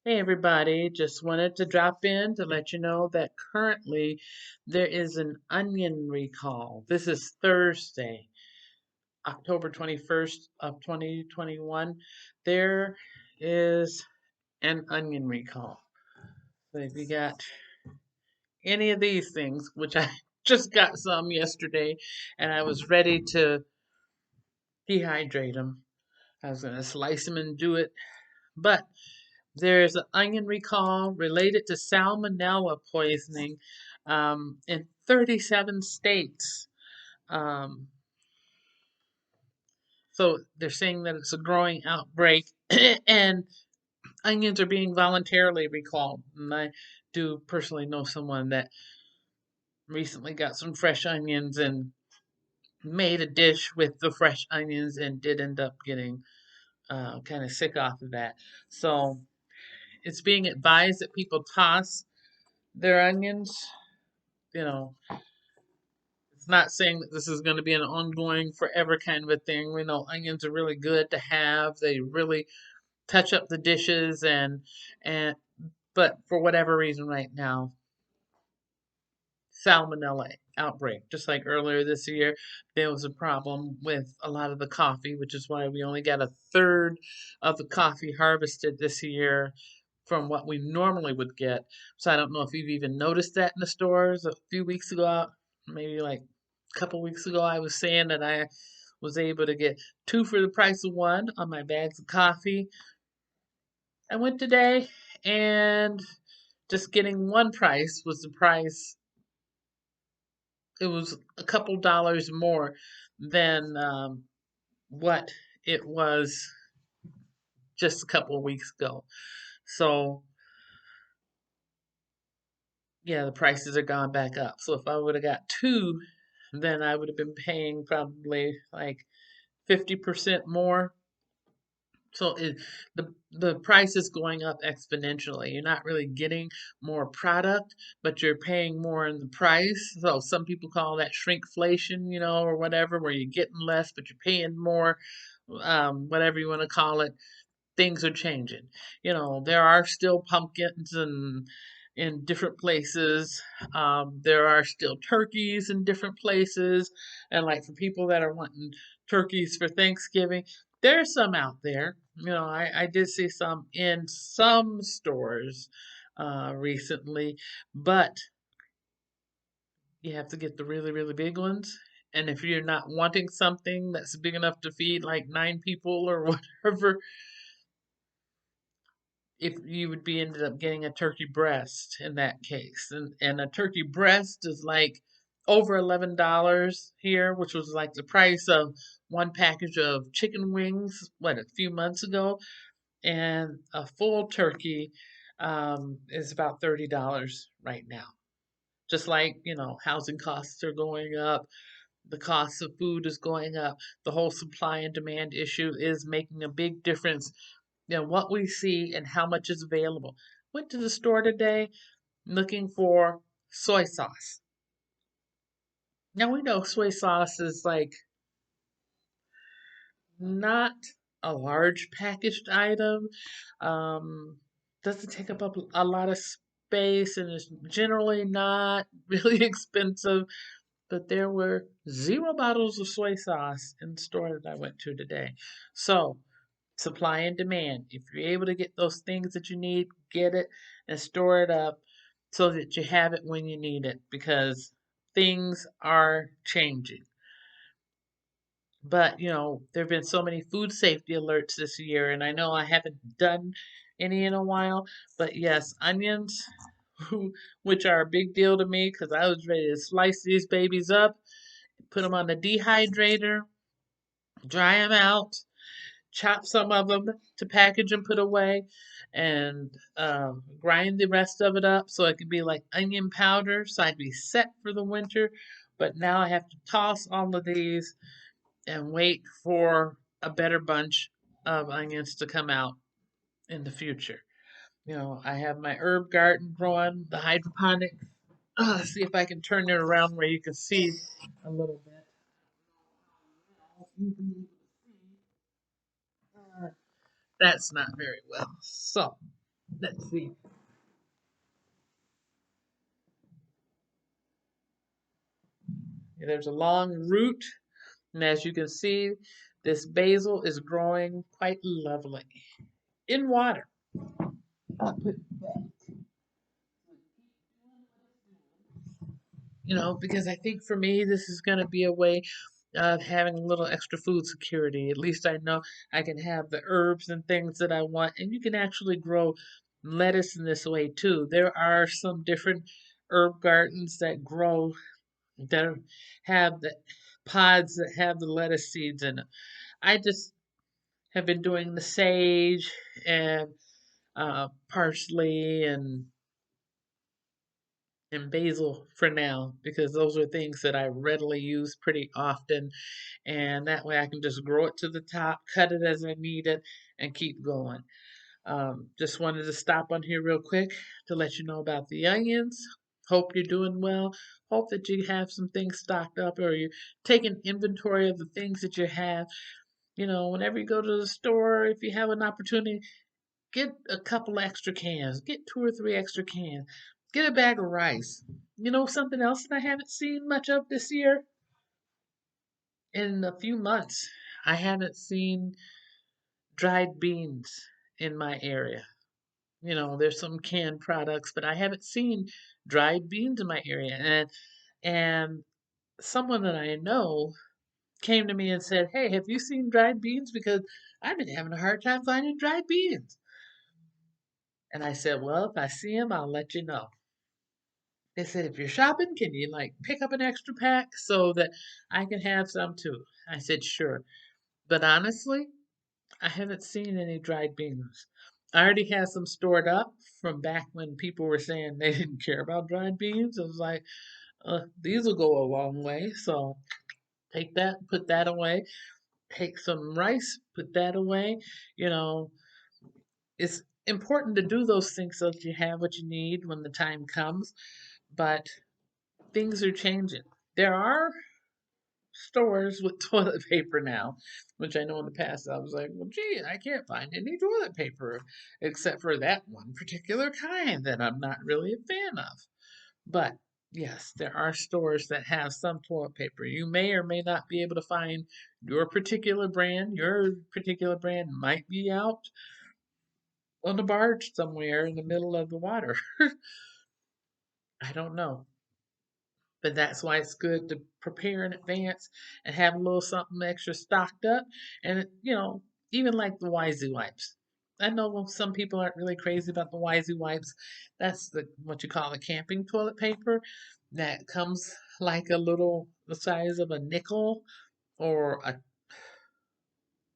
Hey everybody, just wanted to drop in to let you know that currently there is an onion recall. This is Thursday, October 21st of 2021. There is an onion recall. So if you got any of these things, which I just got some yesterday and I was ready to dehydrate them. I was going to slice them and do it, but there's an onion recall related to salmonella poisoning in 37 states. Um, so they're saying that it's a growing outbreak, and onions are being voluntarily recalled. And I do personally know someone that recently got some fresh onions and made a dish with the fresh onions and did end up getting kind of sick off of that. So it's being advised that people toss their onions. You know, it's not saying that this is going to be an ongoing forever kind of a thing. We know onions are really good to have. They really touch up the dishes and but for whatever reason right now, salmonella outbreak. Just like earlier this year, there was a problem with a lot of the coffee, which is why we only got a third of the coffee harvested this year from what we normally would get. So I don't know if you've even noticed that in the stores. A few weeks ago, maybe like a couple weeks ago, I was saying that I was able to get two for the price of one on my bags of coffee. I went today and just getting one price was the price. It was a couple dollars more than what it was just a couple of weeks ago. So yeah, the prices are gone back up. So if I would have got two, then I would have been paying probably like 50% more. So the price is going up exponentially. You're not really getting more product, but you're paying more in the price. So some people call that shrinkflation, or whatever, where you're getting less, but you're paying more, whatever you want to call it. Things are changing. There are still pumpkins and in different places. There are still turkeys in different places. And like for people that are wanting turkeys for Thanksgiving, there's some out there. I did see some in some stores recently, but you have to get the really, really big ones. And if you're not wanting something that's big enough to feed like 9 people or whatever, if you would be ended up getting a turkey breast in that case. And a turkey breast is like over $11 here, which was like the price of one package of chicken wings, a few months ago. And a full turkey is about $30 right now. Just like, housing costs are going up, the cost of food is going up, the whole supply and demand issue is making a big difference, what we see and how much is available. Went to the store today looking for soy sauce. Now we know soy sauce is like not a large packaged item. Um, doesn't take up a lot of space and is generally not really expensive. But there were 0 bottles of soy sauce in the store that I went to today. So supply and demand. If you're able to get those things that you need, get it and store it up so that you have it when you need it because things are changing. But, there have been so many food safety alerts this year, and I know I haven't done any in a while, but yes, onions, which are a big deal to me because I was ready to slice these babies up, put them on the dehydrator, dry them out, chop some of them to package and put away, and grind the rest of it up so it could be like onion powder. So I'd be set for the winter. But now I have to toss all of these and wait for a better bunch of onions to come out in the future. I have my herb garden growing, the hydroponic. Let's see if I can turn it around where you can see a little bit. That's not very well. So, Let's see. There's a long root, and as you can see, this basil is growing quite lovely in water. I'll put it back. Because I think for me, this is going to be a way of having a little extra food security. At least I know I can have the herbs and things that I want, and you can actually grow lettuce in this way too. There are some different herb gardens that grow that have the pods that have the lettuce seeds in it. I just have been doing the sage and parsley and basil for now because those are things that I readily use pretty often, and that way I can just grow it to the top, cut it as I need it, and keep going. Just wanted to stop on here real quick to let you know about the onions. Hope you're doing well. Hope that you have some things stocked up or you're taking inventory of the things that you have. Whenever you go to the store, if you have an opportunity, get a couple extra cans. Get two or three extra cans. Get a bag of rice. Something else that I haven't seen much of this year? In a few months, I haven't seen dried beans in my area. There's some canned products, but I haven't seen dried beans in my area. And someone that I know came to me and said, "Hey, have you seen dried beans? Because I've been having a hard time finding dried beans." And I said, "Well, if I see them, I'll let you know." They said, "If you're shopping, can you pick up an extra pack so that I can have some too?" I said, "Sure." But honestly, I haven't seen any dried beans. I already had some stored up from back when people were saying they didn't care about dried beans. I was like, these will go a long way. So take that, put that away. Take some rice, put that away. You know, it's important to do those things so that you have what you need when the time comes. But things are changing. There are stores with toilet paper now, which I know in the past I was like, well, gee, I can't find any toilet paper except for that one particular kind that I'm not really a fan of. But yes, there are stores that have some toilet paper. You may or may not be able to find your particular brand. Your particular brand might be out on a barge somewhere in the middle of the water. I don't know. But that's why it's good to prepare in advance and have a little something extra stocked up. And, even like the Wisey wipes. I know some people aren't really crazy about the Wisey wipes. That's what you call the camping toilet paper that comes like a little the size of a nickel or a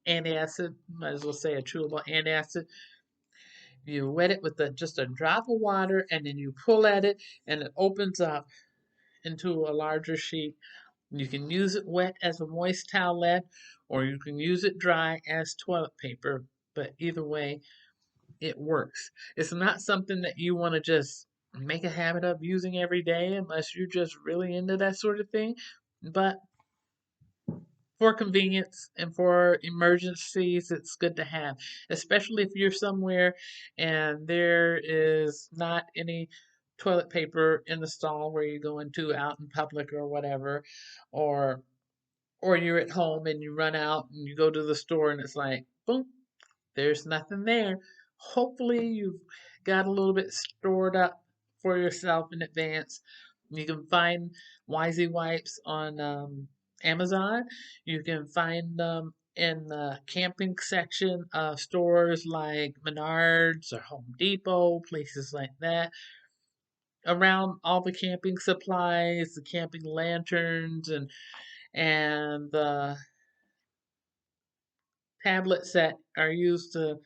antacid, might as well say a chewable antacid. You wet it with just a drop of water and then you pull at it and it opens up into a larger sheet. You can use it wet as a moist towelette, or you can use it dry as toilet paper, but either way, it works. It's not something that you want to just make a habit of using every day unless you're just really into that sort of thing. But for convenience and for emergencies, it's good to have, especially if you're somewhere and there is not any toilet paper in the stall where you go into out in public or whatever, or you're at home and you run out and you go to the store and it's like, boom, there's nothing there. Hopefully, you've got a little bit stored up for yourself in advance. You can find Wisey wipes on Amazon. You can find them in the camping section of stores like Menards or Home Depot, places like that. Around all the camping supplies, the camping lanterns, and the tablets that are used to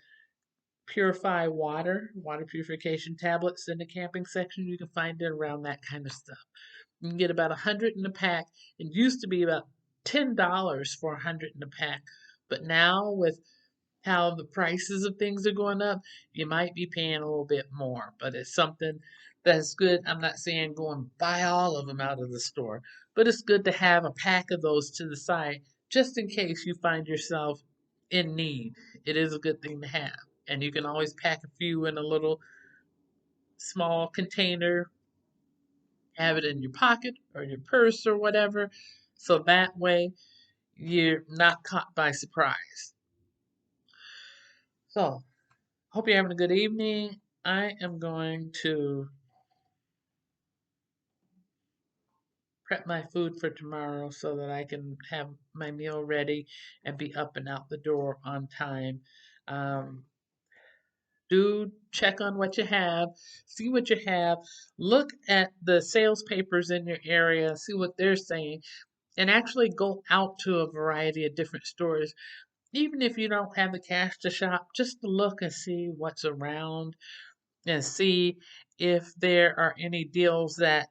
purify water purification tablets in the camping section. You can find it around that kind of stuff. You can get about 100 in a pack. It used to be about $10 for 100 in a pack, but now with how the prices of things are going up, you might be paying a little bit more. But it's something that's good. I'm not saying go and buy all of them out of the store, but it's good to have a pack of those to the side just in case you find yourself in need. It is a good thing to have. And you can always pack a few in a little small container, have it in your pocket or your purse or whatever. So that way you're not caught by surprise. So, hope you're having a good evening. I am going to prep my food for tomorrow so that I can have my meal ready and be up and out the door on time. Um, do check on what you have, see what you have, look at the sales papers in your area, see what they're saying, and actually go out to a variety of different stores. Even if you don't have the cash to shop, just to look and see what's around and see if there are any deals that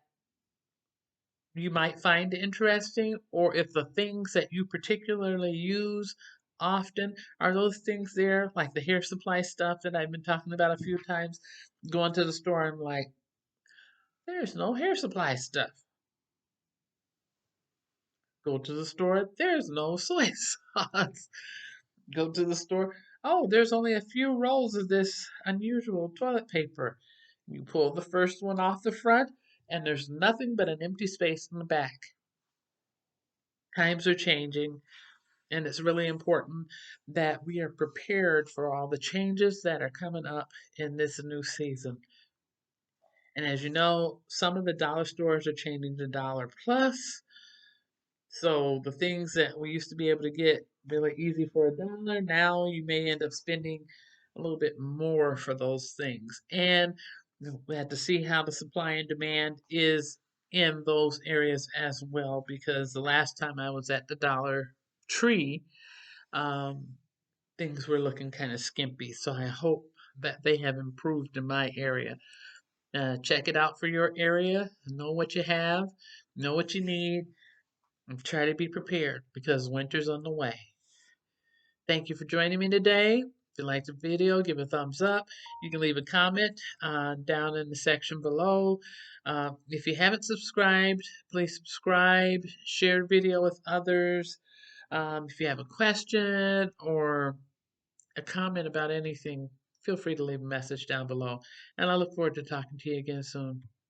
you might find interesting, or if the things that you particularly use often are those things there, like the hair supply stuff that I've been talking about a few times. Going to the store, I'm like, there's no hair supply stuff. Go to the store, there's no soy sauce. Go to the store, oh, there's only a few rolls of this unusual toilet paper. You pull the first one off the front, and there's nothing but an empty space in the back. Times are changing, and it's really important that we are prepared for all the changes that are coming up in this new season. And as you know, some of the dollar stores are changing to dollar plus. So the things that we used to be able to get really easy for $1, now you may end up spending a little bit more for those things. And we have to see how the supply and demand is in those areas as well, because the last time I was at the Dollar Tree, um, things were looking kind of skimpy. So I hope that they have improved in my area. Check it out for your area, know what you have, know what you need, and try to be prepared because winter's on the way. Thank you for joining me today. If you liked the video, give a thumbs up. You can leave a comment down in the section below. If you haven't subscribed, please subscribe, share the video with others. If you have a question or a comment about anything, feel free to leave a message down below. And I look forward to talking to you again soon.